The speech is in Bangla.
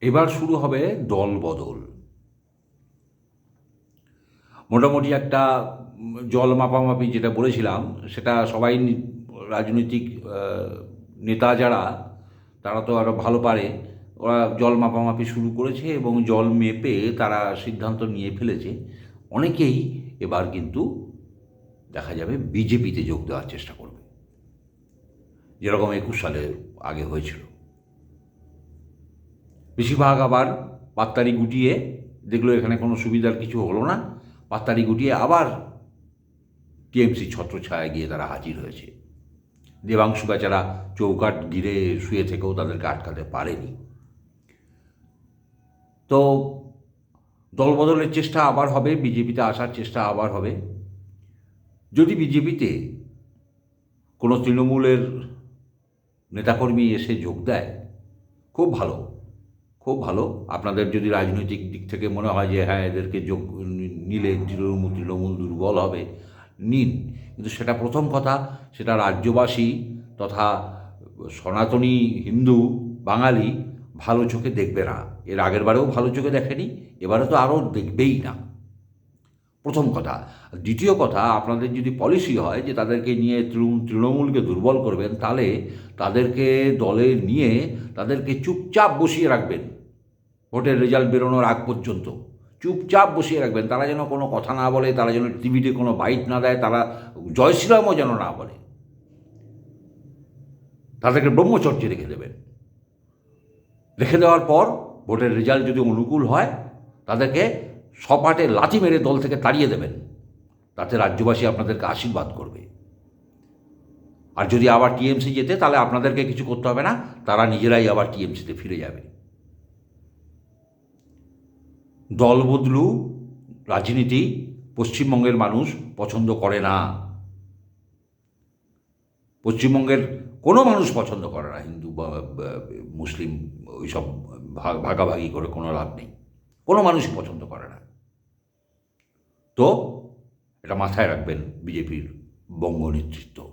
এবার শুরু হবে দল বদল। মোটামুটি একটা জল মাপামাপি যেটা বলেছিলাম, সেটা সবাই রাজনৈতিক নেতা যারা, তারা তো আরও ভালো পারে। ওরা জল মাপামাপি শুরু করেছে এবং জল মেপে তারা সিদ্ধান্ত নিয়ে ফেলেছে। অনেকেই এবার কিন্তু দেখা যাবে বিজেপিতে যোগ দেওয়ার চেষ্টা করবে, যেরকম 21 সালে আগে হয়েছিল। বেশিরভাগ আবার পাত্তারি গুটিয়ে দেখলো এখানে কোনো সুবিধার কিছু হলো না, পাত্তারি গুটিয়ে আবার টিএমসি ছত্রছায়ায় গিয়ে তারা হাজির হয়েছে। দেবাংশু বেচারা চৌকাঠ ঘিরে শুয়ে থেকেও তাদেরকে আটকাতে পারেনি। তো দলবদলের চেষ্টা আবার হবে, বিজেপিতে আসার চেষ্টা আবার হবে। যদি বিজেপিতে কোনো তৃণমূলের নেতাকর্মী এসে যোগ দেয়, খুব ভালো, খুব ভালো। আপনাদের যদি রাজনৈতিক দিক থেকে মনে হয় যে হ্যাঁ এদেরকে যোগ নিলে তৃণমূল দুর্বল হবে, নিন। কিন্তু সেটা প্রথম কথা, সেটা রাজ্যবাসী তথা সনাতনী হিন্দু বাঙালি ভালো চোখে দেখবে না। এর আগের বারেও ভালো চোখে দেখেনি, এবারে তো আরও দেখবেই না, প্রথম কথা। দ্বিতীয় কথা, আপনাদের যদি পলিসি হয় যে তাদেরকে নিয়ে তৃণমূলকে দুর্বল করবেন, তাহলে তাদেরকে দলে নিয়ে তাদেরকে চুপচাপ বসিয়ে রাখবেন ভোটের রেজাল্ট বেরোনোর আগ পর্যন্ত। চুপচাপ বসিয়ে রাখবেন, তারা যেন কোনো কথা না বলে, তারা যেন টিভিতে কোনো বাইট না দেয়, তারা জয় শ্রীরামও যেন না বলে। তাদেরকে ব্রহ্মচর্যে রেখে দেবেন। রেখে দেওয়ার পর ভোটের রেজাল্ট যদি অনুকূল হয়, তাদেরকে সপাটে লাথি মেরে দল থেকে তাড়িয়ে দেবেন। তাতে রাজ্যবাসী আপনাদেরকে আশীর্বাদ করবে। আর যদি আবার টিএমসি যেতে, তাহলে আপনাদেরকে কিছু করতে হবে না, তারা নিজেরাই আবার টিএমসিতে ফিরে যাবে। দল বদলু রাজনীতি পশ্চিমবঙ্গের মানুষ পছন্দ করে না। পশ্চিমবঙ্গের কোনো মানুষ পছন্দ করে না। হিন্দু বা মুসলিম ওইসব ভাগাভাগি করে কোনো লাভ নেই, কোনো মানুষই পছন্দ করে না। তো এটা মাথায় রাখবেন বিজেপির বঙ্গ নেতৃত্ব।